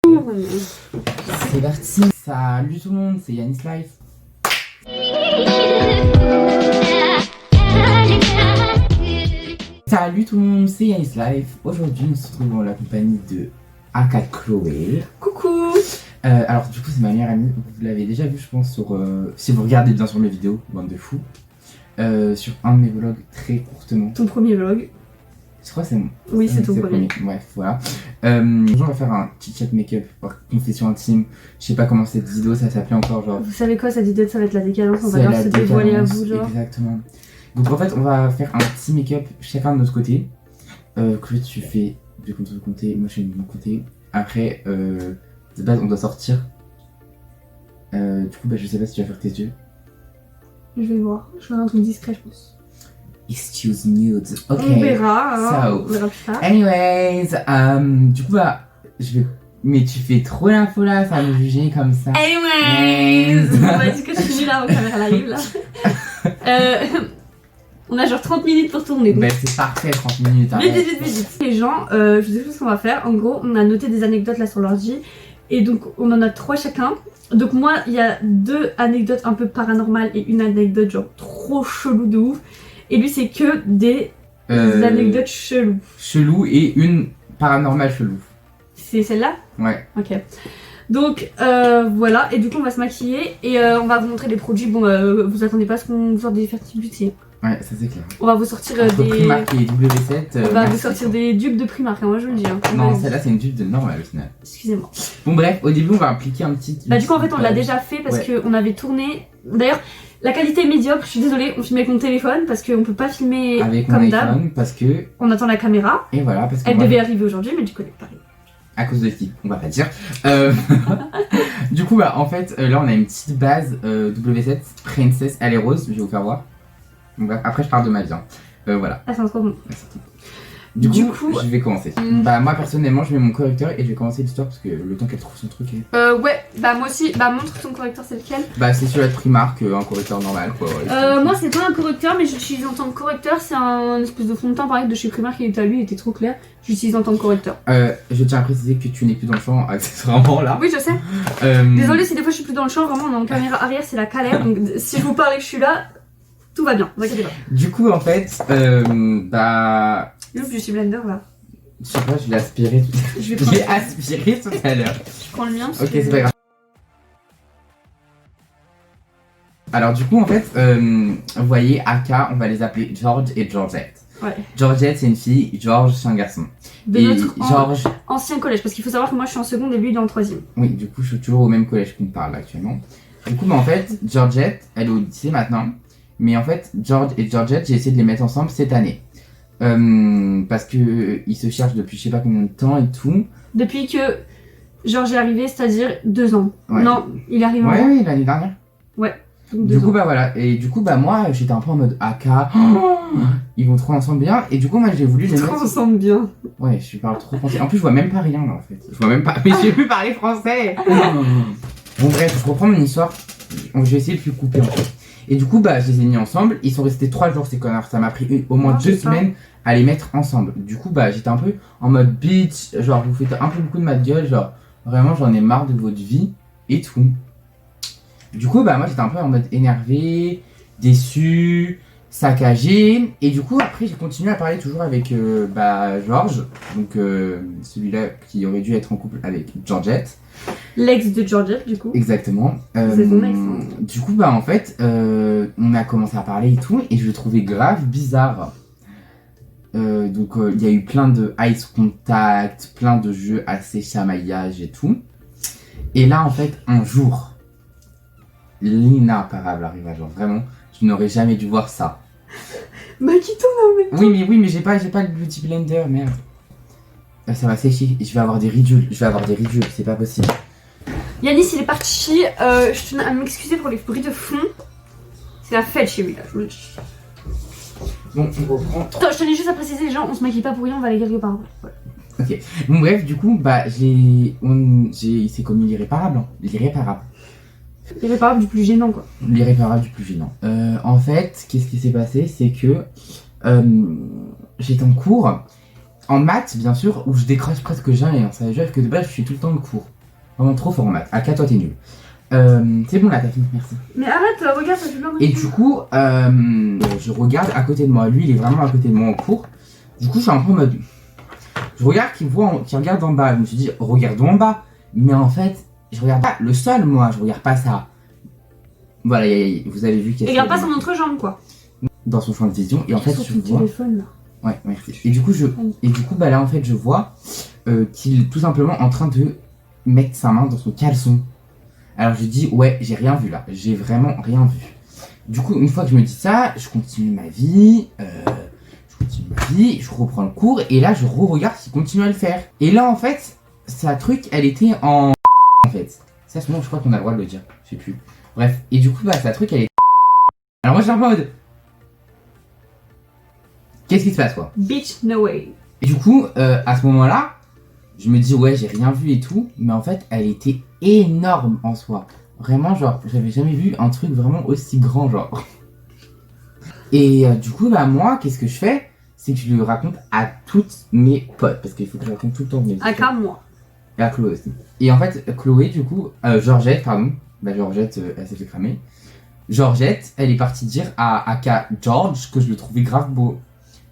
C'est parti. Salut tout le monde, c'est Yanis Life. Salut tout le monde, c'est Yanis Life. Aujourd'hui, nous nous retrouvons en la compagnie de Aka Chloé. Coucou. Alors du coup, c'est ma meilleure amie. Vous l'avez déjà vu, je pense, sur si vous regardez bien sur mes vidéos, bande de fous. Sur un de mes vlogs très courtement. Ton premier vlog. Je crois que c'est mon. Oui, c'est ton premier. Bref, voilà. Aujourd'hui, on va faire un petit chat make-up, confession intime. Je sais pas comment cette vidéo ça s'appelait encore, genre. Vous savez quoi, cette vidéo, ça va être la décadence. On va C'est devoir la se dévoiler à décadence, vous, genre. Exactement. Donc en fait, on va faire un petit make-up chacun de notre côté. Chloé, tu fais de ton côté, moi je fais de mon côté. Après, de base, on doit sortir. Du coup, je sais pas si tu vas faire tes yeux. Je vais voir. Je vais faire un truc discret, je pense. Excuse nude. Ok. On verra, hein. So, On verra plus tard. anyways, du coup, je vais. Mais tu fais trop l'info là, ça va me juger comme ça. Anyways. On va dire que je suis là en caméra live, là. On a genre 30 minutes pour tourner. Ben, c'est parfait, 30 minutes. Vite, vite, vite, vite. Les gens, je vous explique ce qu'on va faire. En gros, on a noté des anecdotes là sur l'ordi. Et donc, on en a 3 chacun. Donc, moi, il y a 2 anecdotes un peu paranormales et une anecdote genre trop chelou de ouf. Et lui, c'est que des anecdotes cheloues. Chelou et une paranormale chelou. C'est celle-là? Ouais. Ok. Donc, voilà. Et du coup, on va se maquiller et on va vous montrer les produits. Bon, vous attendez pas à ce qu'on sorte des Fertility Beauty. Ouais, ça c'est clair. On va vous sortir Entre des. Primark et W7. On va vous sortir des dupes de Primark, hein, moi je vous le dis. Hein. Non, celle-là c'est une dupe de normal au final. Excusez-moi. Bon, bref, au début on va appliquer un petit. Bah, du coup, en fait, on l'a déjà fait parce qu'on avait tourné. D'ailleurs, la qualité est médiocre, je suis désolée, on filme avec mon téléphone parce qu'on peut pas filmer avec mon comme d'hab. iPhone parce que. On attend la caméra. Et voilà, parce que. Elle devait arriver aujourd'hui, mais du coup, elle est pas arrivée. À cause de qui? On va pas dire. Du coup, en fait, là on a une petite base W7 Princess, elle est rose, je vais vous faire voir. Donc, bref, après je parle de ma vie. Voilà. Ah, c'est trop bon. Du Du coup, coup, je vais commencer. Moi personnellement, je mets mon correcteur et je vais commencer l'histoire parce que le temps qu'elle trouve son truc. Ouais, bah moi aussi, bah montre ton correcteur, c'est lequel? C'est celui-là de Primark, un correcteur normal quoi. Ouais, Moi c'est pas un correcteur, mais j'utilise en tant que correcteur, c'est un espèce de fond de teint pareil de chez Primark qui était à lui, il était trop clair. J'utilise en tant que correcteur. Je tiens à préciser que tu n'es plus dans le champ accessoirement là. Oui, je sais. Désolée si des fois je suis plus dans le champ, vraiment on est en caméra arrière, c'est la galère, donc si je vous parle et que je suis là, tout va bien, vous inquiétez pas. Du coup, en fait, Loup du Blender là. je sais pas, je l'ai aspiré tout à l'heure. Je vais Je prendre. l'ai aspiré tout à l'heure. Je prends le mien. Parce Ok, que... c'est pas grave. Alors, du coup, en fait, vous voyez, Aka, on va les appeler George et Georgette. Ouais. Georgette, c'est une fille, George, c'est un garçon. De et notre George. ancien collège, parce qu'il faut savoir que moi je suis en seconde et lui il est en 3ème. Oui, du coup, je suis toujours au même collège qu'on parle actuellement. Du coup, en fait, Georgette, elle est au lycée maintenant. Mais en fait, George et Georgette, j'ai essayé de les mettre ensemble cette année. Parce que ils se cherchent depuis je sais pas combien de temps et tout. Depuis que Georges est arrivé, c'est-à-dire 2 ans. Ouais. Non, il est arrivé en Ouais, l'année dernière. donc Du 2 coup, ans. voilà. Et du coup, moi, j'étais un peu en mode AK. Ils vont trop ensemble bien. Et du coup, moi, j'ai voulu les mettre. ensemble bien. Ouais, je parle trop français. En plus, je vois même pas rien là en fait. Je vois même pas. Mais j'ai pu parler français. Bon, bref, je reprends mon histoire. Je vais essayer de le couper en fait. Et du coup, je les ai mis ensemble. Ils sont restés 3 jours, ces connards. Ça m'a pris au moins 2 semaines à les mettre ensemble. Du coup, j'étais un peu en mode bitch. Genre, vous faites un peu beaucoup de ma gueule. Genre, vraiment, j'en ai marre de votre vie et tout. Du coup, moi, j'étais un peu en mode énervé, déçu, saccagé. Et du coup, après, j'ai continué à parler toujours avec Georges. Donc, celui-là qui aurait dû être en couple avec Georgette. L'ex de Georgette, du coup. Exactement. C'est son ex. Hein. Du coup, en fait, on a commencé à parler et tout, et je le trouvais grave bizarre. Donc, il y a eu plein de ice contact, plein de jeux assez chamaillage et tout. Et là, en fait, un jour, l'inimparable arriva. Genre, vraiment, je n'aurais jamais dû voir ça. Makito, non mais. Oui, mais j'ai pas le beauty blender, merde. Ça va sécher, je vais avoir des ridules, c'est pas possible. Yanis, il est parti. Je tenais à m'excuser pour les bruits de fond. C'est la fête chez lui, là, je vous le dis. Bon, on reprend. Attends, je tenais juste à préciser, les gens, on se maquille pas pour rien, on va aller quelque part. Ouais. Ok. Bon, bref, du coup, c'est comme l'irréparable. L'irréparable. L'irréparable du plus gênant, quoi. L'irréparable du plus gênant. En fait, qu'est-ce qui s'est passé? C'est que j'étais en cours en maths, bien sûr, où je décroche presque jamais. Ça veut dire que de base, je suis tout le temps de cours. Vraiment trop fort en maths. À 4, toi, t'es nul. C'est bon là, t'as fini, merci. Mais arrête, regarde, ça fait plein de Et du coup, je regarde à côté de moi. Lui, il est vraiment à côté de moi en cours. Du coup, je suis un peu en mode. Je regarde qu'il regarde en bas. Je me suis dit, regardons en bas. Mais en fait, je regarde pas le sol, moi. Je regarde pas ça. Voilà, vous avez vu qu'il y a. Et regarde pas son entrejambe, quoi. Dans son champ de vision. Et en fait, sur je ton vois. téléphone, là. Ouais, merci. Et du coup, bah là, en fait, je vois qu'il est tout simplement en train de mettre sa main dans son caleçon. Alors je dis, ouais, j'ai rien vu là. J'ai vraiment rien vu. Du coup, une fois que je me dis ça, je continue ma vie. Je reprends le cours. Et là, je regarde s'il continue à le faire. Et là, en fait, sa truc, elle était en fait. Ça, sinon, je crois qu'on a le droit de le dire. Je sais plus. Bref. Et du coup, bah, sa truc, elle est. Alors moi, je suis en mode. Qu'est-ce qui se passe, quoi? Bitch, no way. Et du coup, à ce moment-là, je me dis, ouais, j'ai rien vu et tout. Mais en fait, elle était énorme en soi. Vraiment, genre, j'avais jamais vu un truc vraiment aussi grand, genre. Et du coup, bah, moi, qu'est-ce que je fais? C'est que je le raconte à toutes mes potes. Parce qu'il faut que je raconte tout le temps mes À qu'à moi. Et à Chloé aussi. Et en fait, Chloé, du coup, Georgette, pardon. Bah, Georgette, elle s'est fait cramer. Georgette, elle est partie dire à Aka George que je le trouvais grave beau.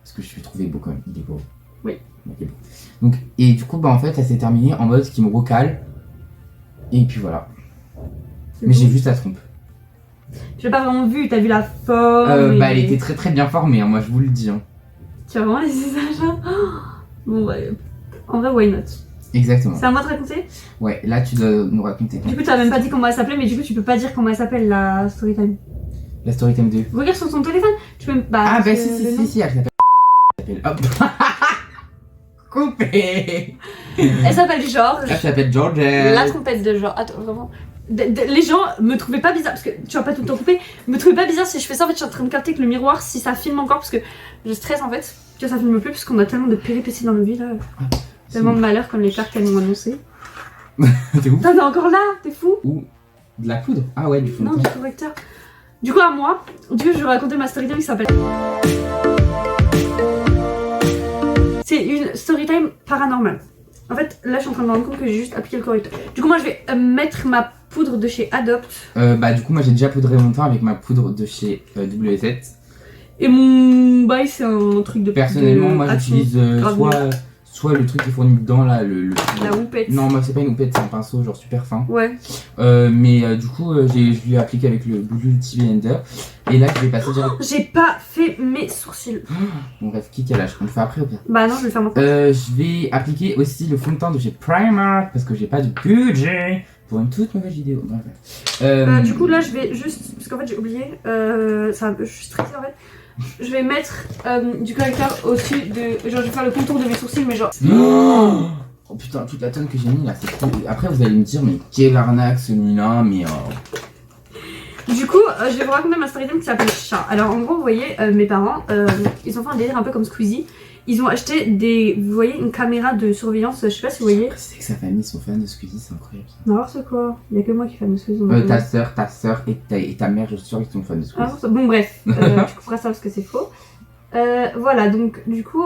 Parce que je le trouvais beau quand même. Il est beau. Oui. Il est beau. Donc, et du coup, bah, en fait, elle s'est terminée en mode qui me recale. Et puis voilà. Mais j'ai vu sa trompe. J'ai pas vraiment vu, t'as vu la forme. Bah, elle était très très bien formée, hein, moi je vous le dis. Hein. Tu as vraiment laissé ça, genre. Bon, ouais. En vrai, why not? Exactement. C'est à moi de raconter? Ouais, là tu dois nous raconter. Du coup, t'as même pas dit comment elle s'appelait, mais du coup, tu peux pas dire comment elle s'appelle la storytime. La storytime 2. Regarde sur ton téléphone. Tu peux même pas. Ah, bah si, elle s'appelle. Hop. Coupé. Elle s'appelle George. Elle s'appelle George. La trompette de George. Attends, vraiment. Les gens me trouvaient pas bizarre, parce que tu vas pas tout le temps couper, me trouvaient pas bizarre si je fais ça. En fait, je suis en train de capter que le miroir, si ça filme encore, parce que je stresse en fait, que ça filme plus, parce qu'on a tellement de péripéties dans nos vies là. Tellement de malheur comme les cartes qu'elles m'ont annoncé. T'es où? T'en es encore là, t'es fou? Ou de la poudre? Ah ouais, du fond. Non, du correcteur. Du coup, à moi, du coup, je vais raconter ma storytime qui s'appelle. C'est une storytime paranormale. En fait, là, je suis en train de me rendre compte que j'ai juste appliqué le correcteur. Du coup, moi, je vais mettre ma poudre de chez Adopt. Bah, du coup, moi j'ai déjà poudré mon teint avec ma poudre de chez WZ. Et mon bail, c'est un truc de. Personnellement, moi j'utilise soit le truc qui est fourni dedans là, la houppette. Non, moi c'est pas une houppette, c'est un pinceau genre super fin. Ouais. Mais du coup, je l'ai appliqué avec le Blue Blender. Et là, je vais passer direct. J'ai pas fait mes sourcils. Bon, bref, qui quel âge? On le fait après ou bien? Bah non, je vais le faire maintenant. Je vais appliquer aussi le fond de teint de chez Primark parce que j'ai pas de budget pour une toute nouvelle vidéo. Du coup, là, je vais juste. Parce qu'en fait, j'ai oublié. Je suis stressée en fait. Je vais mettre du correcteur au-dessus de. Genre, je vais faire le contour de mes sourcils, mais genre. Oh putain, toute la tonne que j'ai mis là, c'est trop. Après, vous allez me dire, mais quelle arnaque celui-là, mais. Du coup, je vais vous raconter ma storytime qui s'appelle Chat. Alors, en gros, vous voyez, mes parents, ils ont fait un délire un peu comme Squeezie. Ils ont acheté vous voyez, une caméra de surveillance, je sais pas si vous voyez. C'est que sa famille sont fans de Squeezie, c'est incroyable. Non, c'est quoi? Il y a que moi qui suis fan de Squeezie. Ta soeur et ta mère, je suis sûre qu'ils sont fans de Squeezie. Ah, bon, bref, tu couperas ça parce que c'est faux. Voilà, donc, du coup,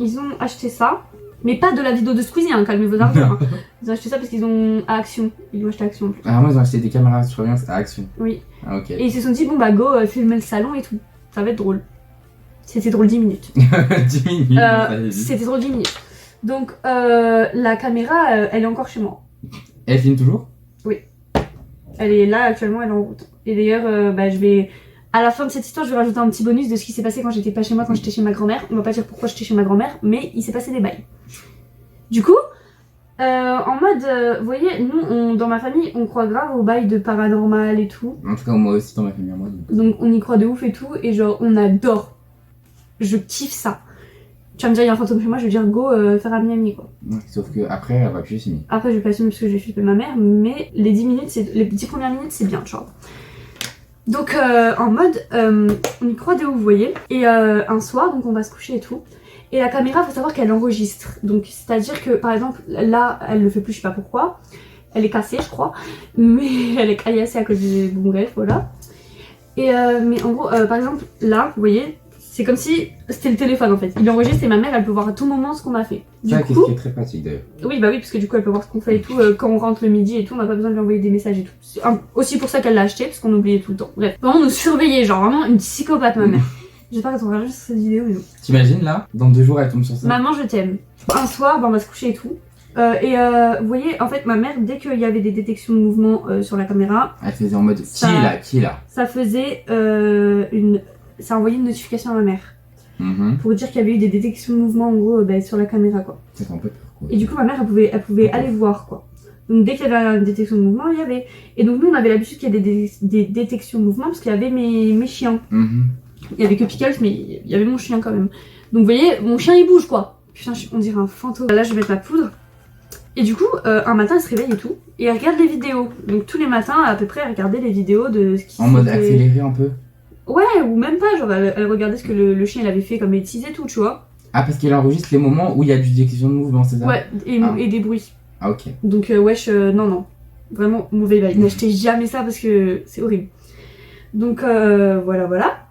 ils ont acheté ça. Mais pas de la vidéo de Squeezie, hein, calmez vos argent. Hein. Ils ont acheté ça parce qu'ils ont à Action. Ils ont acheté à Action en plus. Alors moi ils ont acheté des caméras de surveillance à Action. Oui. Ah ok. Et ils se sont dit bon bah go filmer le salon et tout. Ça va être drôle. C'était drôle 10 minutes. 10 minutes. C'était drôle 10 minutes. Donc la caméra elle est encore chez moi. Elle filme toujours? Oui. Elle est là actuellement, elle est en route. Et d'ailleurs je vais... À la fin de cette histoire, je vais rajouter un petit bonus de ce qui s'est passé quand j'étais pas chez moi, quand j'étais chez ma grand-mère. On va pas dire pourquoi j'étais chez ma grand-mère, mais il s'est passé des bails. Du coup, en mode, vous voyez, nous, dans ma famille, on croit grave aux bails de paranormal et tout. En tout cas, moi aussi dans ma famille, moi. Donc on y croit de ouf et tout, et genre, on adore. Je kiffe ça. Tu vas me dire, il y a un fantôme chez moi, je vais dire go faire à Miami, quoi. Ouais, sauf que après, elle va plus signer. Après, je vais pas signer parce que je vais flipper ma mère, mais les 10 minutes, les 10 premières minutes, c'est bien, tu vois. Donc en mode, on y croit de ouf, vous voyez. Et un soir, donc on va se coucher et tout. Et la caméra, faut savoir qu'elle enregistre. Donc c'est-à-dire que par exemple, là, elle le fait plus, je sais pas pourquoi. Elle est cassée, je crois. Mais elle est caillassée à cause du... Bon bref, voilà. Et mais en gros, par exemple, là, vous voyez, C'est comme si c'était le téléphone en fait. Il enregistre et ma mère elle peut voir à tout moment ce qu'on a fait. Du Ça, coup, qu'est-ce qui est très pratique d'ailleurs. oui, bah oui, parce que du coup elle peut voir ce qu'on fait et tout. Quand on rentre le midi et tout, on n'a pas besoin de lui envoyer des messages et tout. C'est aussi pour ça qu'elle l'a acheté, parce qu'on oubliait tout le temps. Bref, vraiment nous surveiller, genre vraiment une psychopathe ma mère. J'espère qu'elle tombera juste sur cette vidéo, mais non. T'imagines là, dans 2 jours elle tombe sur ça. Maman, je t'aime. Un soir, bah, on va se coucher et tout. Vous voyez, en fait, ma mère, dès qu'il y avait des détections de mouvement sur la caméra, Elle faisait en mode Ça- qui est là ça faisait ça envoyait une notification à ma mère pour dire qu'il y avait eu des détections de mouvement en gros sur la caméra quoi. Ça fait un peu peur quoi. Et du coup, ma mère, elle pouvait aller voir quoi. Donc dès qu'il y avait une détection de mouvement, il y avait. Et donc nous, on avait l'habitude qu'il y ait des détections de mouvement parce qu'il y avait mes chiens. Il y avait que Pickles, mais il y avait mon chien quand même. Donc vous voyez, mon chien il bouge quoi. Putain, on dirait un fantôme. Là, je vais mettre ma poudre. Et du coup, un matin, elle se réveille et tout. Et elle regarde les vidéos. Donc tous les matins, à peu près, elle regardait les vidéos de ce qui En mode s'était- accéléré un peu. Ouais, ou même pas. Genre, elle regardait ce que le chien il avait fait comme bêtise et tout, tu vois. Ah, parce qu'elle enregistre les moments où il y a du détection de mouvement, c'est ça? Ouais, et des bruits. Ah, ok. Donc, wesh, non. Vraiment, mauvais bail. N'achetez jamais ça parce que c'est horrible. Donc, voilà.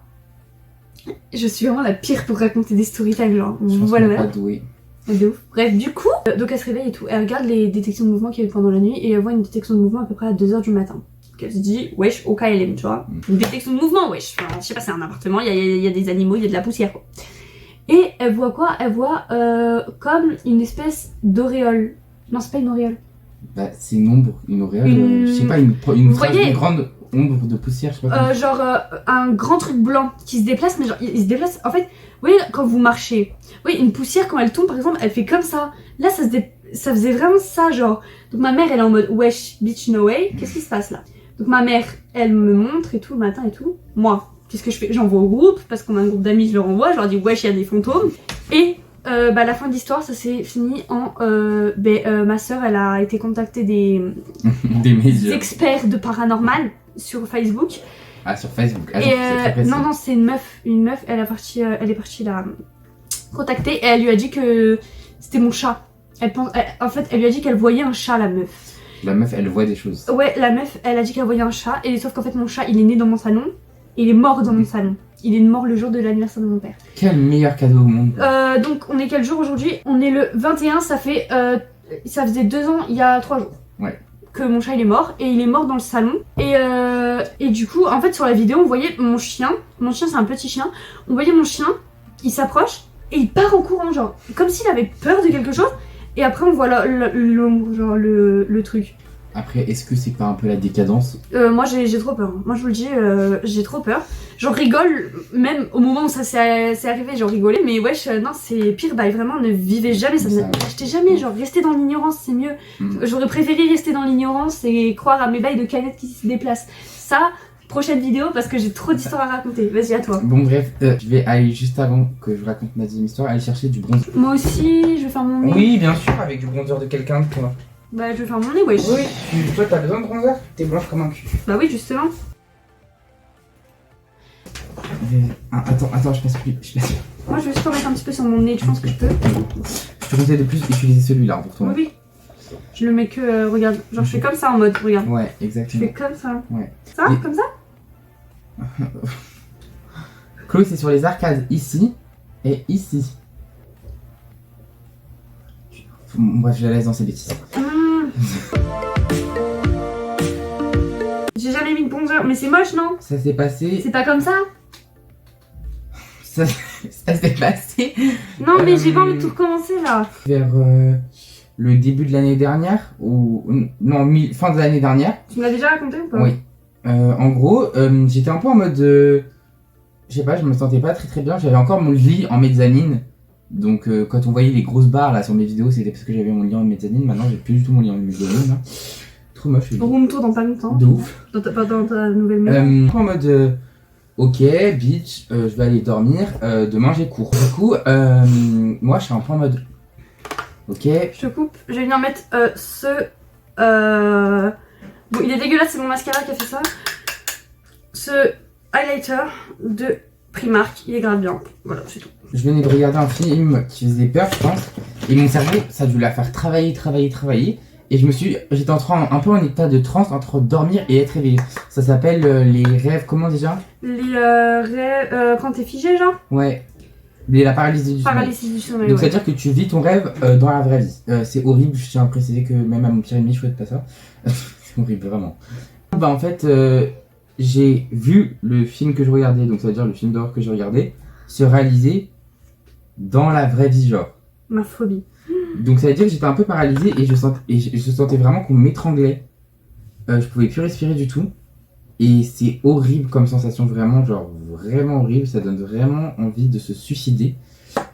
Je suis vraiment la pire pour raconter des story time, genre. Je pense Voilà. qu'on est pas doué. De ouf. Bref, du coup, donc elle se réveille et tout. Elle regarde les détections de mouvement qu'il y a eu pendant la nuit et elle voit une détection de mouvement à peu près à 2h du matin. Donc elle se dit, wesh, au KLM, tu vois. Une détection de mouvement, wesh. Enfin, je sais pas, c'est un appartement, il y a des animaux, il y a de la poussière, quoi. Et elle voit quoi? Elle voit comme une espèce d'auréole. Non, c'est pas une auréole. Bah, c'est une ombre, une auréole. Je sais pas, une voyez grande ombre de poussière, je sais pas. Un grand truc blanc qui se déplace, mais genre, il se déplace. En fait, vous voyez, quand vous marchez, oui, une poussière, quand elle tombe, par exemple, elle fait comme ça. Là, ça faisait vraiment ça, genre. Donc ma mère, elle est en mode, wesh, bitch, no way. Qu'est-ce qui se passe là? Donc ma mère, elle me montre et tout, le matin et tout. Moi, qu'est-ce que je fais? J'envoie au groupe, parce qu'on a un groupe d'amis, je leur envoie. Je leur dis, wesh, il y a des fantômes. Et la fin de l'histoire, ça s'est fini en. Ma soeur, elle a été contacter des experts de paranormal sur Facebook. Ah, sur Facebook. Ah, Et c'est très précis. non, c'est une meuf, elle est partie la contacter et elle lui a dit que c'était mon chat. En fait, elle lui a dit qu'elle voyait un chat, la meuf. La meuf, elle voit des choses. Ouais, la meuf, elle a dit qu'elle voyait un chat, et sauf qu'en fait, mon chat, il est né dans mon salon, et il est mort dans mon salon. Il est mort le jour de l'anniversaire de mon père. Quel meilleur cadeau au monde. Donc, on est quel jour aujourd'hui? On est le 21, ça faisait 2 ans, il y a 3 jours. Ouais. Que mon chat il est mort, et il est mort dans le salon. Et du coup, en fait, sur la vidéo, on voyait mon chien c'est un petit chien, on voyait mon chien, il s'approche, et il part en courant, genre, comme s'il avait peur de quelque chose, et après on voit l'ombre, genre le truc. Après, est-ce que c'est pas un peu la décadence? Moi j'ai trop peur, moi je vous le dis, j'ai trop peur. J'en rigole, même au moment où ça c'est arrivé, j'en rigolais, mais wesh, non, c'est pire, bah vraiment, ne vivez jamais ça. N'achetez jamais, genre, restez dans l'ignorance, c'est mieux. J'aurais préféré rester dans l'ignorance et croire à mes bails de canettes qui se déplacent. Ça, prochaine vidéo, parce que j'ai trop d'histoires à raconter. Vas-y, à toi. Bon, bref, je vais aller juste avant que je raconte ma deuxième histoire, aller chercher du bronzer. Moi aussi, je vais faire mon nez. Oui, bien sûr, avec du bronzer de quelqu'un, toi. Bah, je vais faire mon nez, wesh. Oui, toi, t'as besoin de bronzer? T'es blanche comme un cul. Bah oui, justement. Attends, je passe plus. Moi, je vais juste remettre un petit peu sur mon nez, tu penses que je peux? Je te conseille de plus utiliser celui-là pour toi. Oui. Je le mets que, regarde, genre je fais comme ça en mode, regarde. Ouais, Je exactement. fais comme ça. Ouais. Ça, comme ça? Chloé, c'est sur les arcades, ici et ici. Bref, je la laisse dans ses bêtises. J'ai jamais mis de bronzer, mais c'est moche, non? Ça s'est passé. C'est pas comme ça? Ça s'est passé. Non, mais j'ai pas envie de tout recommencer là. Vers le début de l'année dernière, ou. Non, fin de l'année dernière. Tu me l'as déjà raconté ou pas? Oui. En gros, j'étais un peu en mode. Je sais pas, je me sentais pas très très bien. J'avais encore mon lit en mezzanine. Donc, quand on voyait les grosses barres là sur mes vidéos, c'était parce que j'avais mon lit en mezzanine. Maintenant, j'ai plus du tout mon lit en mezzanine. Hein. Trop moche. Room tour dans pas longtemps. De ouf. Dans ta nouvelle maison. En mode. Ok, bitch, je vais aller dormir. Demain, j'ai cours. Du coup, moi, je suis un peu en mode. Ok. Je te coupe. Je vais venir mettre Bon, il est dégueulasse, c'est mon mascara qui a fait ça. Ce highlighter de Primark, il est grave bien. Voilà, c'est tout. Je venais de regarder un film qui faisait peur, je pense. Et mon cerveau, ça a dû la faire travailler. Et j'étais un peu en état de transe entre dormir et être réveillé. Ça s'appelle les rêves, comment déjà? Les rêves, quand t'es figé, genre? Ouais. La paralysie du sommeil. Paralysie du sommeil, Donc ouais. c'est-à-dire que tu vis ton rêve dans la vraie vie. C'est horrible, je tiens à préciser que même à mon pire ennemi, je souhaite pas ça. C'est horrible, vraiment. Bah en fait, j'ai vu le film que je regardais, donc ça veut dire le film d'horreur que je regardais, se réaliser dans la vraie vie, genre. Ma phobie. Donc ça veut dire que j'étais un peu paralysée et je sentais vraiment qu'on m'étranglait. Je pouvais plus respirer du tout. Et c'est horrible comme sensation, vraiment, genre vraiment horrible. Ça donne vraiment envie de se suicider.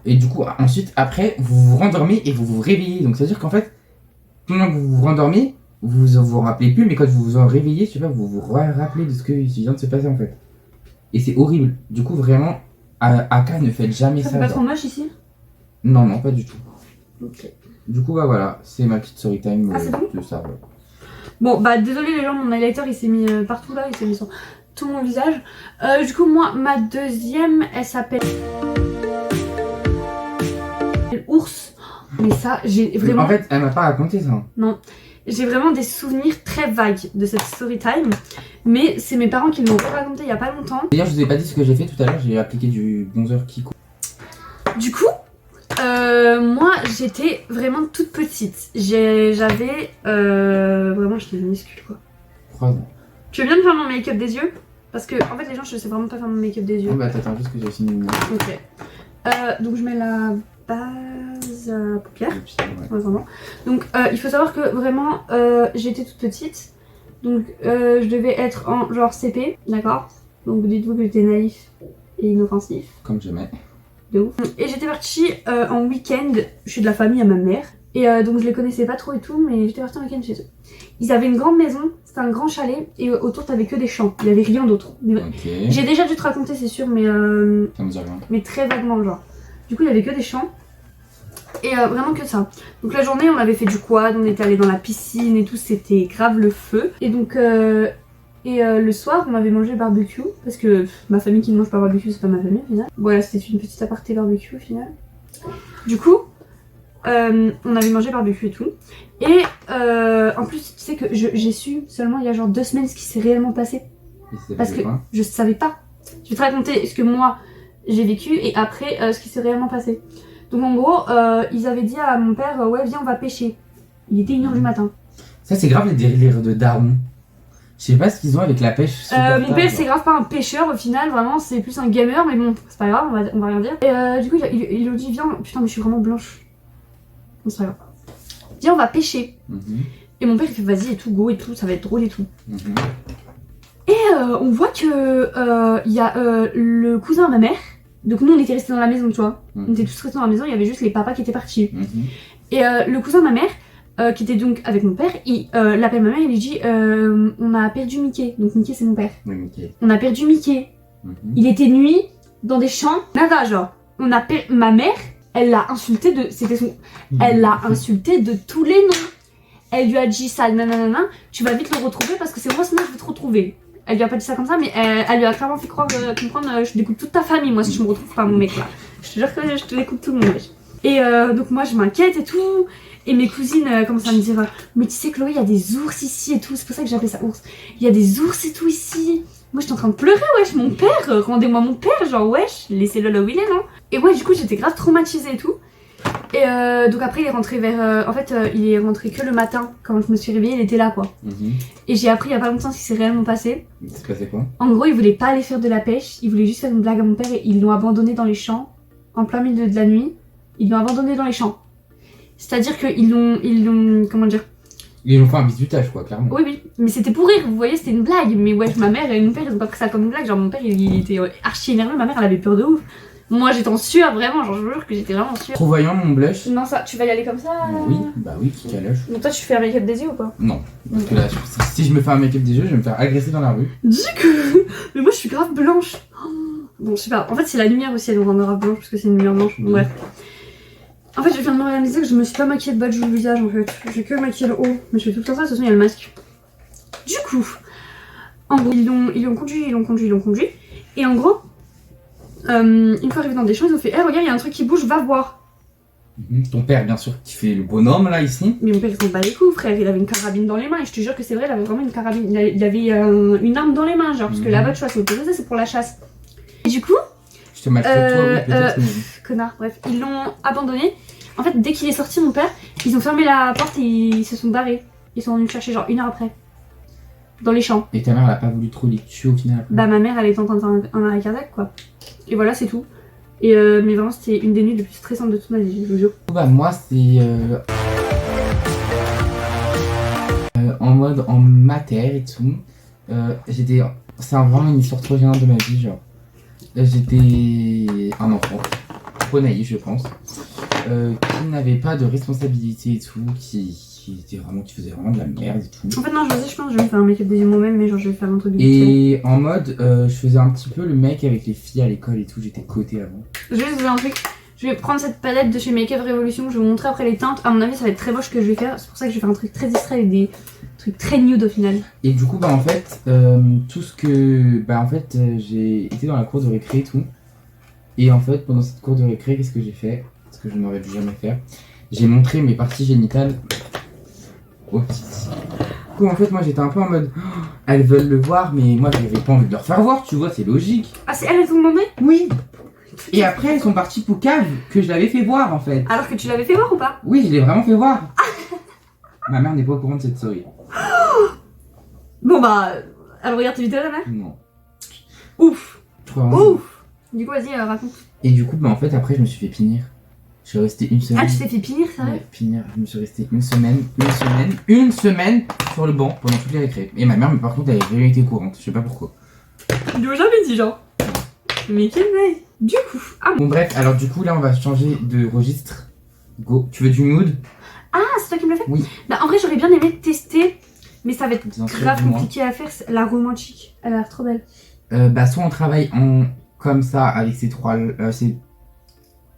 Et du coup, ensuite, après, vous vous rendormez et vous vous réveillez. Donc ça veut dire qu'en fait, pendant que vous vous rendormez, vous rappelez plus, mais quand vous vous en réveillez, je sais pas, vous vous rappelez de ce qui vient de se passer en fait. Et c'est horrible. Du coup, vraiment, Aka, ne faites jamais ça. Ça fait pas trop moche ici? Non, non, pas du tout. Ok. Du coup, bah voilà, c'est ma petite story time Ah, c'est bon de ça. Ouais. Bon, bah désolé les gens, mon highlighter il s'est mis partout là, il s'est mis sur tout mon visage. Du coup, moi, ma deuxième, elle s'appelle Ours. Mais ça, j'ai vraiment. En fait, elle m'a pas raconté ça. Non. J'ai vraiment des souvenirs très vagues de cette story time. Mais c'est mes parents qui me l'ont raconté il y a pas longtemps. D'ailleurs, je vous ai pas dit ce que j'ai fait tout à l'heure, j'ai appliqué du bronzer Kiko. Du coup, moi j'étais vraiment toute petite. J'avais vraiment, j'étais minuscule quoi. 3 ans. Tu veux bien me faire mon make-up des yeux? Parce que en fait les gens je sais vraiment pas faire mon make-up des yeux. Oh bah t'attends juste que j'ai fini une Ok. Donc je mets la base paupière. ouais. Donc il faut savoir que vraiment j'étais toute petite. Donc je devais être en genre CP, d'accord? Donc dites-vous que j'étais naïf et inoffensif. Comme j'aimais. De ouf. Et j'étais partie en week-end chez de la famille à ma mère. Et donc je les connaissais pas trop et tout, mais j'étais partie en week-end chez eux. Ils avaient une grande maison, c'était un grand chalet, et autour t'avais que des champs, il y avait rien d'autre. Ok. J'ai déjà dû te raconter, c'est sûr, mais Ça me dit rien. mais très vaguement, genre. Du coup, il y avait que des champs. Et vraiment que ça. Donc la journée, on avait fait du quad, on était allé dans la piscine et tout, c'était grave le feu. Et donc, le soir, on avait mangé barbecue. Parce que ma famille qui ne mange pas barbecue, c'est pas ma famille au final. Voilà, c'était une petite aparté barbecue au final. Du coup, on avait mangé barbecue et tout. Et en plus, tu sais que j'ai su seulement il y a genre 2 semaines ce qui s'est réellement passé. Parce que je savais pas. Je vais te raconter ce que moi j'ai vécu et après ce qui s'est réellement passé. Donc en gros, ils avaient dit à mon père, ouais viens on va pêcher. Il était 1h du matin. Ça c'est grave les délires de daron. Je sais pas ce qu'ils ont avec la pêche. Mon père c'est grave pas un pêcheur au final, vraiment c'est plus un gamer, mais bon c'est pas grave, on va rien dire. Et du coup il lui dit viens, putain mais je suis vraiment blanche. Bon c'est pas grave. Viens on va pêcher. Et mon père il fait vas-y et tout, go et tout, ça va être drôle et tout. Et on voit que il y a le cousin de ma mère. Donc nous on était restés dans la maison, tu vois. On était tous restés dans la maison, il y avait juste les papas qui étaient partis. Et le cousin de ma mère, qui était donc avec mon père, il l'appelle ma mère et lui dit on a perdu Mickey. Donc Mickey c'est mon père. Oui, Mickey. On a perdu Mickey. Il était nuit dans des champs. Nada genre. Ma mère, elle l'a insulté de. C'était son. Elle l'a insulté de tous les noms. Elle lui a dit ça, nanana, tu vas vite le retrouver parce que c'est moi sinon je vais te retrouver. Elle lui a pas dit ça comme ça, mais elle lui a clairement fait croire, comprendre, je découpe toute ta famille, moi, si je me retrouve pas mon mec là. Je te jure que je te découpe tout le monde. Et donc moi, je m'inquiète et tout. Et mes cousines commencent à me dire, mais tu sais Chloé, il y a des ours ici et tout. C'est pour ça que j'appelle ça ours. Il y a des ours et tout ici. Moi, j'étais en train de pleurer, wesh, mon père, rendez-moi mon père, genre wesh, laissez-le là où il est, non? Et ouais, du coup, j'étais grave traumatisée et tout. Et donc après il est rentré vers... en fait il est rentré que le matin. Quand je me suis réveillée il était là quoi. Et j'ai appris il y a pas longtemps ce qui s'est réellement passé. Il s'est passé quoi? En gros il voulait pas aller faire de la pêche. Il voulait juste faire une blague à mon père et ils l'ont abandonné dans les champs. En plein milieu de la nuit. Ils l'ont abandonné dans les champs. C'est à dire qu'ils l'ont... Comment dire? Ils ont fait un bisutage quoi clairement. Oui oui. Mais c'était pour rire vous voyez c'était une blague. Mais ouais ma mère et mon père ils ont pas pris ça comme une blague. Genre mon père il était archi énervé. Ma mère elle avait peur de ouf. Moi j'étais en sueur vraiment, genre je vous jure que j'étais vraiment en sueur. Trop voyant mon blush. Non ça, tu vas y aller comme ça Oui, bah oui, qui calèche. Donc toi tu fais un make-up des yeux ou pas? Non, parce que là, si je me fais un make-up des yeux, je vais me faire agresser dans la rue. Du coup, mais moi je suis grave blanche. Bon je sais pas, en fait c'est la lumière aussi, elle nous rend grave blanche parce que c'est une lumière blanche, bon, bref. En fait je viens de me réaliser que je me suis pas maquillée de bas du visage en fait. J'ai que maquillé le haut, mais je fais tout le temps ça, de toute façon il y a le masque. Du coup, en gros ils l'ont conduit. Et en gros... une fois arrivé dans des champs, ils ont fait hey, regarde, il y a un truc qui bouge, va voir. Ton père, bien sûr, qui fait le bonhomme là ici. Mais mon père il s'en bat les coups, frère, il avait une carabine dans les mains et je te jure que c'est vrai, il avait vraiment une carabine, il avait une arme dans les mains, genre, parce que là-bas tu vois c'est autorisé, c'est pour la chasse. Et du coup, Je te maltraite toi, oui, peut-être. connard, bref, ils l'ont abandonné. En fait, dès qu'il est sorti, mon père, ils ont fermé la porte et ils se sont barrés. Ils sont venus me chercher genre 1 heure après. Dans les champs. Et ta mère, elle a pas voulu trop les tuer au final après. Bah ma mère, elle était en train de faire un arrêt cardiaque, quoi. Et voilà, c'est tout. Et mais vraiment, c'était une des nuits les plus stressantes de toute ma vie, je vous jure. Bah moi, c'est en mode en mater et tout. J'étais... C'est vraiment une histoire trop gênante de ma vie, genre. J'étais un enfant, trop naïf je pense, qui n'avait pas de responsabilité et tout, qui faisait vraiment de la merde et tout. En fait non, je pense que je vais me faire un make-up des yeux moi-même, mais genre je vais faire un truc de Et en mode, je faisais un petit peu le mec avec les filles à l'école et tout, j'étais coté avant. Je vais vous faire un truc, je vais prendre cette palette de chez Make Up Revolution, je vais vous montrer après les teintes. À mon avis ça va être très moche ce que je vais faire, c'est pour ça que je vais faire un truc très distrait avec des trucs très nude au final. Et du coup bah en fait, tout ce que... Bah en fait, j'ai été dans la cour de récré et tout. Et en fait, pendant cette cour de récré, qu'est-ce que j'ai fait? Ce que je n'aurais dû jamais faire. J'ai montré mes parties génitales aux petites. Du coup, en fait, moi j'étais un peu en mode, oh, elles veulent le voir, mais moi j'avais pas envie de leur faire voir, tu vois, c'est logique. Ah c'est elles t'ont demandé? Oui. Et après, elles sont parties pour cave, que je l'avais fait voir en fait. Alors que tu l'avais fait voir ou pas? Oui, je l'ai vraiment fait voir. Ma mère n'est pas au courant de cette story. Bon bah, elle regarde tes vidéos la mère? Non. Ouf. Vraiment. Ouf. Du coup vas-y raconte. Et du coup, bah en fait, après, je me suis fait pinir. Je suis resté une semaine. Ah tu t'es fait pinir ça? Ouais, pinir. Je me suis resté une semaine sur le banc pendant toutes les récrés. Et ma mère, mais par contre, elle avait jamais été courante. Je sais pas pourquoi. Tu lui as jamais dit genre. Mais quelle veille. Du coup. Ah Bon bref, alors du coup là on va changer de registre. Go. Tu veux du nude? Ah, c'est toi qui me l'as fait? Oui. Bah, en vrai, j'aurais bien aimé tester, mais ça va être Bien sûr, grave dis-moi. compliqué à faire. La romantique, elle a l'air trop belle. Bah soit on travaille en comme ça avec ces trois ces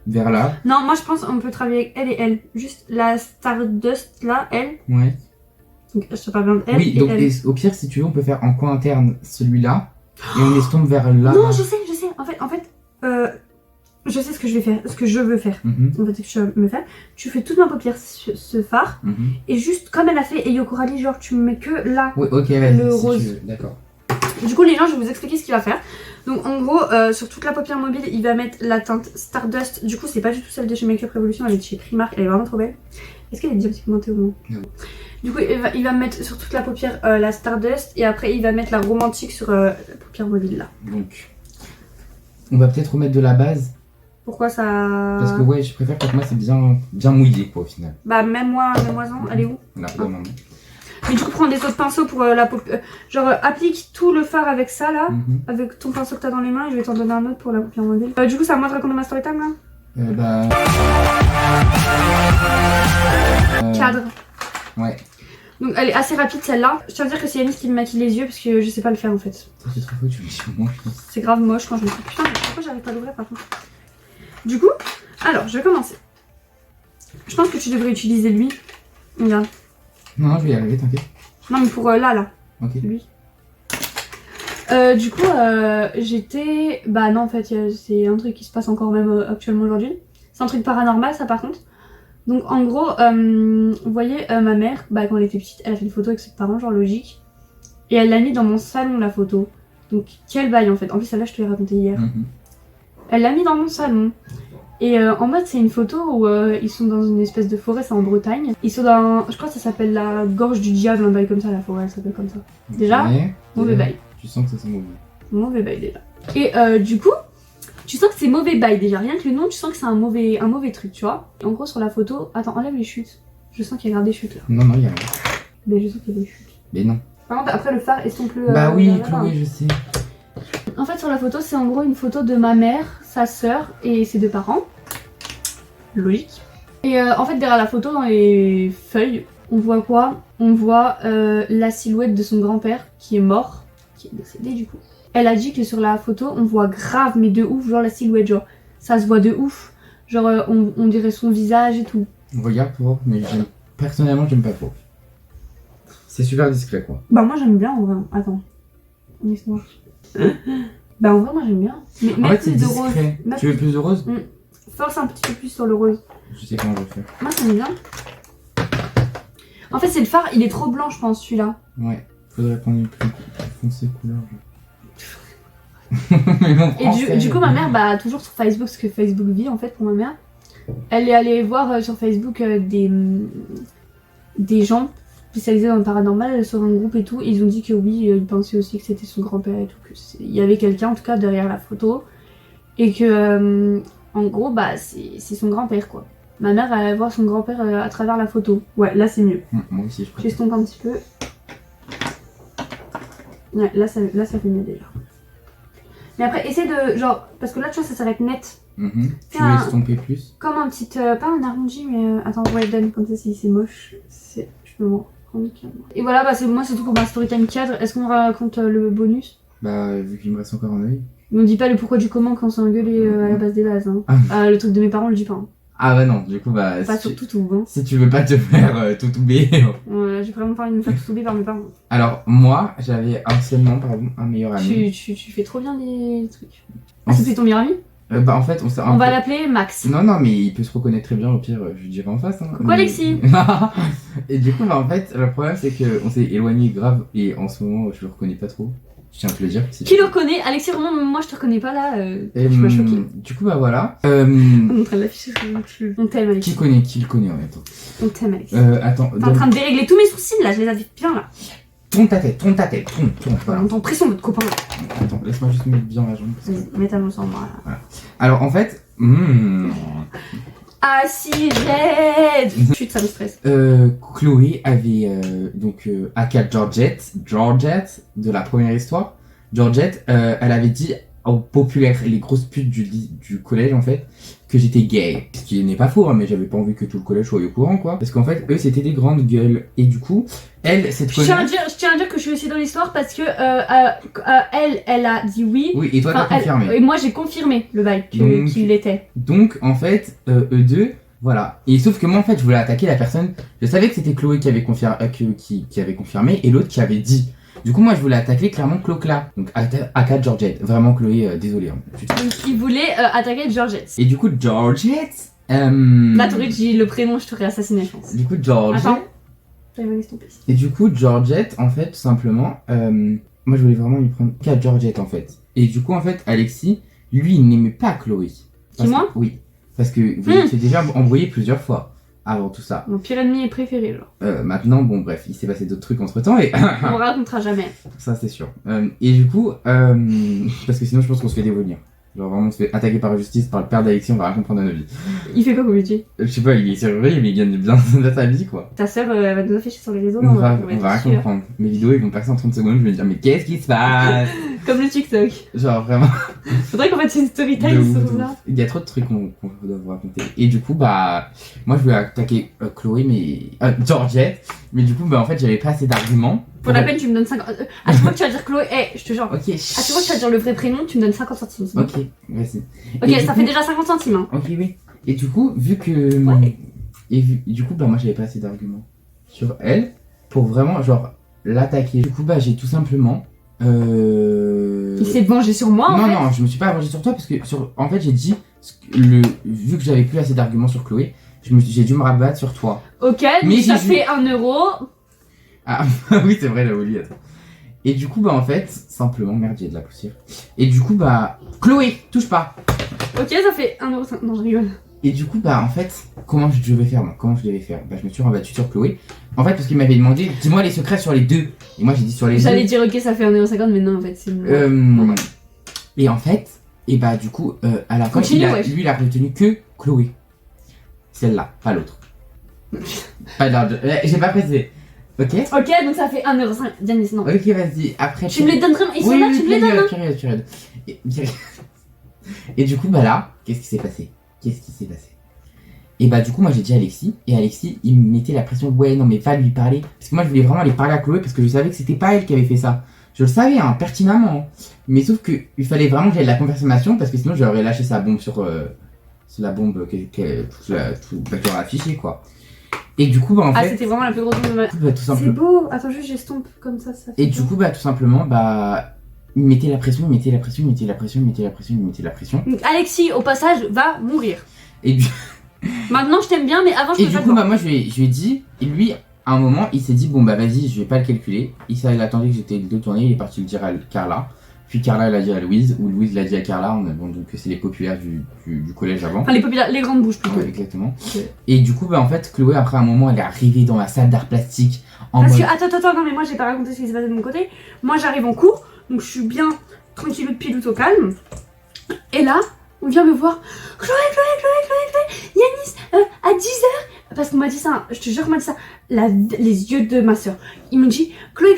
vers là. Non, moi je pense qu'on peut travailler avec elle et elle. Juste la Stardust là, elle. Ouais. Donc je te parle bien de elle Oui, et donc elle. et au pire si tu veux on peut faire en coin interne celui-là et on estompe vers là. Non, je sais. En fait, je sais ce que je vais faire, ce que je veux faire. Mhm, En fait, ce que je veux me faire. Tu fais toute ma paupière, ce phare, mhm. et juste comme elle a fait Eyo Coralie, genre tu me mets que là. Oui, ok, vas-y. Le si rose. tu veux, d'accord. Du coup, les gens, je vais vous expliquer ce qu'il va faire. Donc, en gros, sur toute la paupière mobile, il va mettre la teinte Stardust. Du coup, c'est pas du tout celle de chez Make Up Revolution, elle est de chez Primark, elle est vraiment trop belle. Est-ce qu'elle est déjà pigmentée au moins? Non. Du coup, il va mettre sur toute la paupière la Stardust et après, il va mettre la romantique sur la paupière mobile là. Donc on va peut-être remettre de la base Pourquoi ça. parce que ouais, je préfère que moi c'est bien mouillé quoi au final. Bah, même moi, elle est où? Là, Ah. non. Mais du coup, prends des autres pinceaux pour la paupière. Genre, applique tout le fard avec ça là, Mhm. avec ton pinceau que t'as dans les mains et je vais t'en donner un autre pour la paupière mobile. Du coup, c'est à moi de raconter ma story time là? Bah. Cadre. Ouais. Donc elle est assez rapide celle-là. Je tiens à dire que c'est Yanis qui me maquille les yeux parce que je sais pas le faire en fait. Ça c'est trop faux, tu me dis moi je pense. C'est grave moche quand je le fais. Putain, pourquoi j'arrive pas à l'ouvrir par contre? Du coup, alors je vais commencer. Je pense que tu devrais utiliser lui. Regarde. Non, je vais y arriver, t'inquiète. Non mais pour là. Ok. Lui. Du coup, j'étais... Bah non en fait, c'est un truc qui se passe encore même actuellement aujourd'hui. C'est un truc paranormal ça par contre. Donc en gros, vous voyez, ma mère, bah, quand elle était petite, elle a fait une photo avec ses parents, genre logique. Et elle l'a mis dans mon salon, la photo. Donc quel bail en fait. En plus celle-là je te l'ai raconté hier. Mhm. Elle l'a mis dans mon salon. Et en mode c'est une photo où ils sont dans une espèce de forêt, c'est en Bretagne. Ils sont dans, je crois que ça s'appelle la gorge du diable, un bail comme ça, la forêt elle s'appelle comme ça. Déjà, Ouais, mauvais bail. Tu sens que ça sent mauvais. Mauvais bail déjà. Et du coup, tu sens que c'est mauvais bail déjà. Rien que le nom, tu sens que c'est un mauvais truc, tu vois. En gros, sur la photo, attends, enlève les chutes. Je sens qu'il y a des chutes là. Non, il y a rien. Mais je sens qu'il y a des chutes. Mais non. Par contre, après le phare estompe-le. Bah oui, vers la fin. Chloé, je sais. En fait, sur la photo, c'est en gros une photo de ma mère, sa sœur et ses deux parents. Logique. Et en fait, derrière la photo, dans les feuilles, on voit quoi? On voit la silhouette de son grand-père qui est mort, qui est décédé du coup. Elle a dit que sur la photo, on voit grave, mais de ouf, genre la silhouette, genre ça se voit de ouf. Genre on dirait son visage et tout. Regarde pour, mais personnellement, j'aime pas trop. C'est super discret quoi. Bah moi j'aime bien en vrai. Attends. Laisse-moi. Bah en vrai moi j'aime bien. Mais En mets fait, c'est plus de rose. discret. Mets Tu veux plus de rose? Force un petit peu plus sur le rose. Je sais comment je vais faire. Moi, ça me bien. En fait, c'est le phare, il est trop blanc, je pense, celui-là. Ouais, faudrait prendre une plus foncée couleur. Mais bon, Et du coup, ma mère, bah, toujours sur Facebook, parce que Facebook vit en fait pour ma mère. Elle est allée voir sur Facebook des gens spécialisés dans le paranormal sur un groupe et tout. Ils ont dit que oui, ils pensaient aussi que c'était son grand-père et tout. Il y avait quelqu'un en tout cas derrière la photo. Et que, en gros, bah, c'est son grand-père quoi. Ma mère, elle allait voir son grand-père à travers la photo. Ouais, là c'est mieux. Moi aussi, je préfère. J'estompe un petit peu. Ouais, là ça fait mieux déjà. Mais après, essaie de. Genre, parce que là, tu vois, ça s'arrête net. Tu veux estomper plus? Comme un petit. Pas un arrondi, mais. Attends, ouais, donne comme ça si c'est moche. Je peux m'en rendre calme. Et voilà, bah, moi, c'est tout pour ma storytime cadre. Est-ce qu'on raconte le bonus? Bah, vu qu'il me reste encore un œil. On dit pas le pourquoi du comment quand on s'est engueulé à la base des bases. Hein. Le truc de mes parents, on le dit pas. Hein. Ah, bah non, du coup, bah. Pas sur tout, hein. Si tu veux pas te faire tout oublier. J'ai vraiment pas envie de me faire tout oublier par mes parents. Alors, moi, j'avais anciennement, par exemple, un meilleur ami. Tu fais trop bien les trucs. C'est ton meilleur ami? Bah, en fait, on va l'appeler Max. Non, mais il peut se reconnaître très bien, au pire, je lui dirai en face. Hein. Coucou Alexis. Et du coup, bah, en fait, le problème, c'est qu'on s'est éloigné grave, et en ce moment, je le reconnais pas trop. Je tiens à te le dire. Qui le reconnaît? Alexis, vraiment, moi je te reconnais pas là. Je suis pas choquée. Du coup, bah voilà. On est en train de l'afficher sur On t'aime, Alexis. Qui le connaît en même temps. On t'aime, Alexis. Attends. T'es en train de dérégler tous mes sourcils là, je les avais bien là. Tourne ta tête. Voilà. On t'en pression, votre copain là. Attends, laisse-moi juste mettre bien la jambe. Mets ta main sur moi là. Voilà. Alors en fait. Ah si, j'aide. Chut, ça me stresse. Chloé avait donc aka Georgette de la première histoire. Georgette, elle avait dit aux populaires, les grosses putes du collège en fait, que j'étais gay. Ce qui n'est pas faux, hein, mais j'avais pas envie que tout le collège soit au courant quoi. Parce qu'en fait, eux c'était des grandes gueules. Et du coup, elle, cette Je tiens à dire que je suis aussi dans l'histoire parce que elle a dit oui. Oui, et toi t'as confirmé. Et moi j'ai confirmé le bail qu'il l'était. Donc en fait, eux deux. Voilà. Et sauf que moi en fait je voulais attaquer la personne. Je savais que c'était Chloé qui avait confirmé et l'autre qui avait dit. Du coup moi je voulais attaquer clairement Clocla. Donc aka Georgette. Vraiment Chloé, désolé. Hein. Donc il voulait attaquer Georgette. Et du coup Georgette. Là t'aurais dit le prénom, je t'aurais assassiné je pense. Du coup Georgette. Attends. J'avais mal estompé. Et du coup Georgette en fait tout simplement. Moi je voulais vraiment lui prendre qu'à Georgette en fait. Et du coup en fait Alexis, lui il n'aimait pas Chloé. Qui moi? Oui. Parce que vous étiez déjà embrouillé plusieurs fois avant tout ça. Mon pire ennemi est préféré, genre. Maintenant, bon, bref, il s'est passé d'autres trucs entre temps et. On racontera jamais. Ça, c'est sûr. Et du coup, parce que sinon, je pense qu'on se fait dévolir. Genre, vraiment, on se fait attaquer par la justice, par le père d'Alexis, on va rien comprendre à nos vies. Il fait quoi comme métier? Je sais pas, il est surveillé, mais il gagne bien de sa vie, quoi. Ta sœur va nous afficher sur les réseaux. On va rien comprendre. Mes vidéos, ils vont passer en 30 secondes, je vais me dire, mais qu'est-ce qui se passe? Comme le TikTok. Genre, vraiment. Faudrait qu'on fasse une story time sur ça. Il y a trop de trucs qu'on doit vous raconter. Et du coup, bah, moi, je voulais attaquer Chloé, mais. Georgette. Mais du coup, bah, en fait, j'avais pas assez d'arguments. Pour la peine, tu me donnes 50. À chaque fois que tu vas dire Chloé, je te jure. Ok. À chaque fois que tu vas dire le vrai prénom, tu me donnes 50 centimes. Ok, vas-y. Ok, ça fait déjà 50 centimes. Hein. Ok, oui. Et du coup, vu que. Ouais. Du coup, bah, moi, j'avais pas assez d'arguments sur elle pour vraiment, genre, l'attaquer. Du coup, bah, j'ai tout simplement. Il s'est vengé sur moi, en fait. Non, je me suis pas vengé sur toi parce que, en fait, j'ai dit. Vu que j'avais plus assez d'arguments sur Chloé, j'ai dû me rabattre sur toi. Ok, mais ça fait 1 euro. Ah, oui, c'est vrai, la Oli, attends. Et du coup, bah, en fait, simplement, merde, il y a de la poussière. Et du coup, bah, Chloé, touche pas. Ok, ça fait 1 euro. Non, je rigole. Et du coup, bah, en fait, comment je devais faire? Bah, je me suis rabattu sur Chloé. En fait, parce qu'il m'avait demandé, dis-moi les secrets sur les deux. Et moi, j'ai dit sur les deux. J'allais dire, ok, ça fait 1,50€, mais non, en fait, c'est. Et en fait, et bah, du coup, à la fin, lui, il a retenu que Chloé. Celle-là, pas l'autre. Pas l'autre. J'ai pas précisé. Ok. Ok, donc ça fait 1,50€. Diane, non. Ok, vas-y. Après. Tu me les donnes vraiment. Ils sont là, tu me les donnes. Période. Et du coup, bah là, qu'est-ce qui s'est passé? Et bah, du coup, moi j'ai dit à Alexis. Et Alexis, il me mettait la pression. Ouais, non, mais va lui parler. Parce que moi, je voulais vraiment aller parler à Chloé parce que je savais que c'était pas elle qui avait fait ça. Je le savais, hein, pertinemment. Mais sauf que il fallait vraiment que j'aille la confirmation parce que sinon, j'aurais lâché sa bombe sur la bombe qu'elle aurait affichée, quoi. Et du coup, bah en fait. Ah, c'était vraiment la plus grosse bombe de ma. Bah, tout simplement. C'est beau. Attends, juste j'estompe comme ça. Et du coup, bah tout simplement, bah. Il mettait la pression. Donc, Alexis, au passage, va mourir. Et Maintenant, je t'aime bien, mais avant, je Et peux du pas coup, te bah, moi, je lui ai dit, et lui, à un moment, il s'est dit, bon, bah, vas-y, je vais pas le calculer. Il attendait que j'étais de tournée, il est parti le dire à Carla. Puis Carla l'a dit à Louise, ou Louise l'a dit à Carla, donc c'est les populaires du collège avant. Enfin, les populaires, les grandes bouches plutôt. Ouais, exactement. Ok. Et du coup, bah, en fait, Chloé, après un moment, elle est arrivée dans la salle d'art plastique en Parce mode. que, attends, non, mais moi, j'ai pas raconté ce qui s'est passé de mon côté. Moi, j'arrive en cours, donc je suis bien tranquille de pilote au calme. Et là, on vient me voir. Chloé, Yanis, à 10h. Parce qu'on m'a dit ça, je te jure qu'on m'a dit ça. Les yeux de ma soeur. Il me dit, Chloé,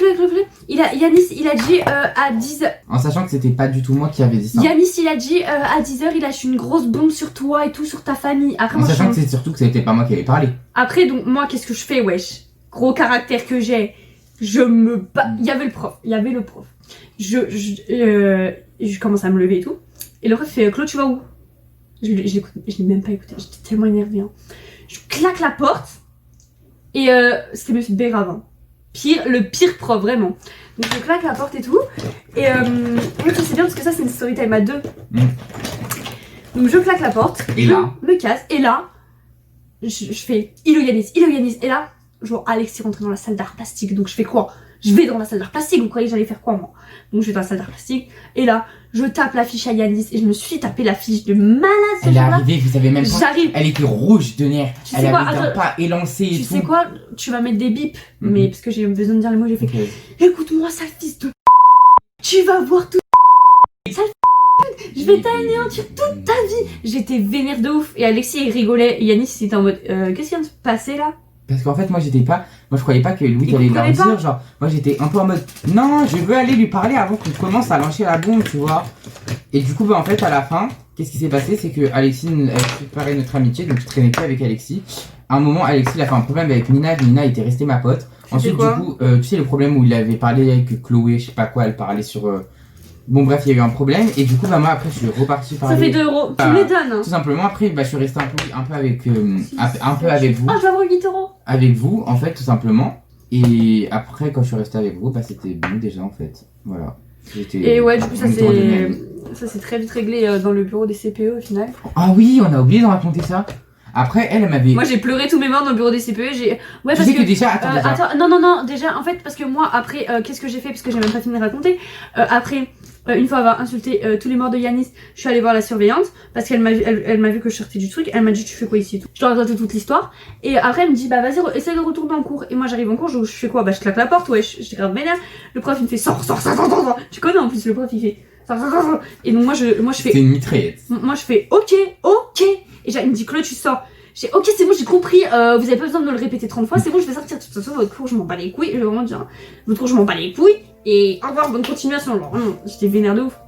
Yanis, il a dit à 10h. En sachant que c'était pas du tout moi qui avais dit ça. Yanis, il a dit à 10h, il lâche une grosse bombe sur toi et tout, sur ta famille. Après, En moi, sachant que c'est surtout que c'était pas moi qui avais parlé. Après, donc, moi, qu'est-ce que je fais, wesh? Gros caractère que j'ai. Je me bats. Il y avait le prof. Je commence à me lever et tout. Et le prof fait, Claude, tu vas où? Je l'ai même pas écouté. J'étais tellement énervée. Hein. Je claque la porte. Et c'était monsieur Béravin. Le pire prof, vraiment. Donc je claque la porte et tout. Et oui, c'est bien parce que ça, c'est une story time à deux. Donc je claque la porte. Et là, me casse. Et là, je fais Ilo Yanis. Et là, genre Alexis rentre dans la salle d'art plastique. Donc je fais quoi? Je vais dans la salle d'art plastique. Vous croyez que j'allais faire quoi, moi? Donc je vais dans la salle d'art plastique. Et là, je tape l'affiche à Yanis. Et je me suis tapé l'affiche de malade ce elle est jour-là. arrivée, vous savez même pas. J'arrive. Elle était rouge de nerfs. Tu sais Elle quoi, avait un attends, pas élancé et Tu tout. sais quoi? Tu vas mettre des bips. Mais parce que j'ai besoin de dire les mots, j'ai fait Ok. écoute-moi, sale fils de tu vas voir tout sale je vais t'anéantir toute ta vie. J'étais vénère de ouf. Et Alexis, il rigolait. Et Yanis, il était en mode qu'est-ce qui vient de se passer là? Parce qu'en fait, moi, je croyais pas que Louis Il allait leur comprenait pas. dire, genre, moi, j'étais un peu en mode, non, je veux aller lui parler avant qu'on commence à lancer la bombe, tu vois. Et du coup, bah, en fait, à la fin, qu'est-ce qui s'est passé, c'est que Alexis, elle préparait notre amitié, donc je traînais plus avec Alexis. À un moment, Alexis, il a fait un problème avec Nina était restée ma pote. Ensuite, quoi du coup, tu sais, le problème où il avait parlé avec Chloé, je sais pas quoi, elle parlait sur. Bon, bref, il y a eu un problème, et du coup, bah, moi, après, je suis reparti Ça parler. fait 2 euros. Tu m'étonnes. Hein. Tout simplement, après, bah, je suis resté un peu avec, un peu avec vous. Ah, je vais avoir 8 euros. Avec vous, en fait, tout simplement. Et après, quand je suis resté avec vous, bah, c'était bon déjà, en fait. Voilà. Et ouais, du coup, ça on était en dynamique. s'est très vite réglé dans le bureau des CPE au final. Ah oui, on a oublié de raconter ça. Après, elle m'avait. Moi, j'ai pleuré tous mes morts dans le bureau des CPE. Ouais, Tu sais que déjà, attends, non, déjà, en fait, parce que moi, après, qu'est-ce que j'ai fait? Parce que j'ai même pas fini de raconter. Après, une fois avoir insulté tous les morts de Yanis, je suis allée voir la surveillante parce qu'elle m'a vu que je sortais du truc. Elle m'a dit, tu fais quoi ici et tout. Je dois raconter toute l'histoire. Et après, elle me dit, bah vas-y, essaye de retourner en cours. Et moi, j'arrive en cours, je fais quoi? Bah, je claque la porte, ouais, j'étais grave vénère. Le prof, il me fait, sors. Tu connais en plus, le prof, il fait, sors. Et donc, moi, je fais. C'est une mitraillette. Moi, je fais, ok. Et il me dit, Claude, tu sors. J'ai ok, c'est bon, j'ai compris, vous avez pas besoin de me le répéter 30 fois, c'est bon, je vais sortir. De toute façon, votre cours, je m'en bats les couilles. Je vais vraiment dire, votre cours, je m'en bats les couilles. Et au revoir, bonne continuation. Genre, vraiment, j'étais vénère de ouf.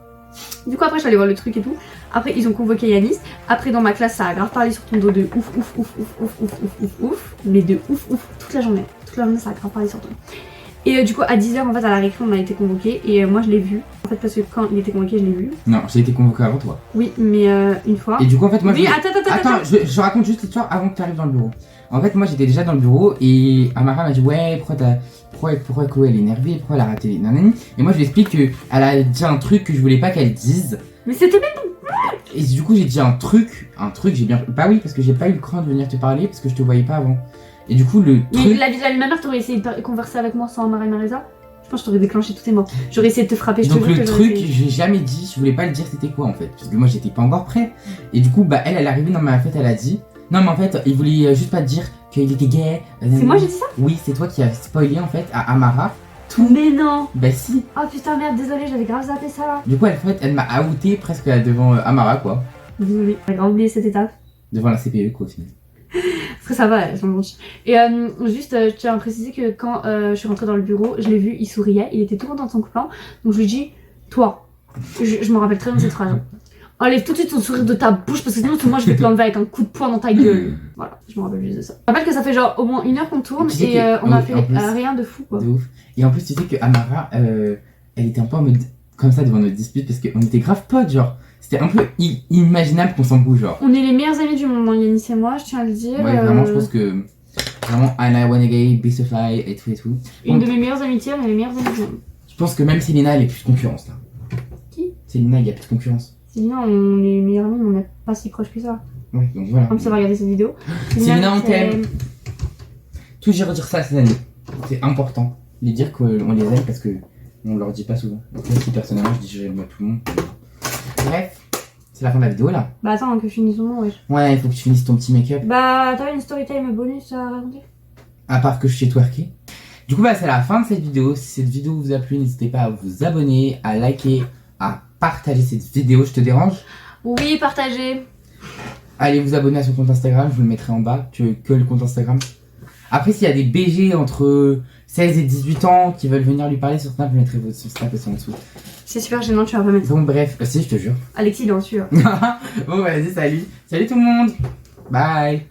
Du coup, après, je suis allée voir le truc et tout. Après, ils ont convoqué Yanis. Après, dans ma classe, ça a grave parlé sur ton dos de ouf. Mais de ouf, toute la journée. Toute la journée, ça a grave parlé sur ton dos. Et du coup, à 10h, en fait, à la récré, on a été convoqué. Et moi, je l'ai vu. En fait, parce que quand il était convoqué, je l'ai vu. Non, j'ai été convoqué avant toi. Oui, mais une fois. Et du coup, en fait, moi, Oui, attends. Je raconte juste l'histoire avant que tu arrives dans le bureau. En fait, moi, j'étais déjà dans le bureau et Amara m'a dit, ouais, pourquoi Chloé elle est énervée, pourquoi elle a raté les nanani. Et moi, je lui explique qu'elle a dit un truc que je voulais pas qu'elle dise. Mais c'était même. Et du coup, j'ai dit un truc, j'ai bien. Bah oui, parce que j'ai pas eu le cran de venir te parler parce que je te voyais pas avant. Et du coup, le truc. Mais la vie de ma mère, t'aurais essayé de converser avec moi sans Amara et Marisa? Je pense que je t'aurais déclenché tous tes morts. J'aurais essayé de te frapper. Donc le truc, j'ai jamais dit, je voulais pas le dire c'était quoi en fait. Parce que moi j'étais pas encore prêt. Et du coup, bah elle est arrivée dans ma fête, elle a dit. Non mais en fait, il voulait juste pas te dire qu'il était gay. C'est moi j'ai dit ça? Oui, c'est toi qui as spoilé en fait à Amara tout. Mais non. Bah si. Oh putain merde, désolé, j'avais grave zappé ça là. Du coup, en fait, elle m'a outé presque devant Amara quoi. Désolé, j'ai grave oublié cette étape. Devant la CPE quoi au final. Parce que ça va, elles sont gentilles. Et juste, je tiens à préciser que quand je suis rentrée dans le bureau, je l'ai vu, il souriait, il était tout content de son copain. Donc je lui dis, toi, je me rappelle très bien de cette phrase. Enlève tout de suite ton sourire de ta bouche parce que sinon moi je vais te l'enlever avec un coup de poing dans ta gueule. Voilà, je me rappelle juste de ça. Je rappelle que ça fait genre au moins 1 heure qu'on tourne Tu sais et que- on a oui, fait en plus, rien de fou quoi. De ouf. Et en plus, tu sais que Amara, elle était un peu en mode comme ça devant notre dispute parce qu'on était grave potes, genre. C'était un peu inimaginable qu'on s'embrouille, genre. On est les meilleurs amis du monde, Yanis et moi, je tiens à le dire. Ouais, vraiment, je pense que. Vraiment, Anna Wanagay, Beast of Fly et tout. Une Donc, de mes meilleures amitiés, on est les meilleurs amis du monde. je pense que même Célina, elle est plus de concurrence là. Qui? Célina, il y a plus de concurrence. Sinon, on est les meilleurs amis, mais on n'est pas si proches que ça. Ouais, donc voilà. Comme ça va regarder cette vidéo. Célina, on t'aime. Toujours redire ça cette année. C'est important. Les dire qu'on les aime parce que on leur dit pas souvent. Donc là, si personnellement, je dis j'aime à tout le monde. Bref, c'est la fin de la vidéo là. Bah attends que je finisse mon nom, wesh. Ouais, il faut que tu finisses ton petit make-up. Bah t'as une story time bonus à raconter? À part que je sais twerker. Du coup, bah, c'est la fin de cette vidéo. Si cette vidéo vous a plu, n'hésitez pas à vous abonner, à liker, à partager cette vidéo. Je te dérange? Oui, partagez. Allez vous abonner à son compte Instagram, je vous le mettrai en bas. Tu veux que le compte Instagram? Après, s'il y a des BG entre 16 et 18 ans qui veulent venir lui parler sur Snap, je mettrai son Snap aussi en dessous. C'est super gênant, tu vas pas mettre ça. Bon, bref, si, je te jure. Alexis, il est en dessus. Bon, vas-y, salut. Salut tout le monde. Bye.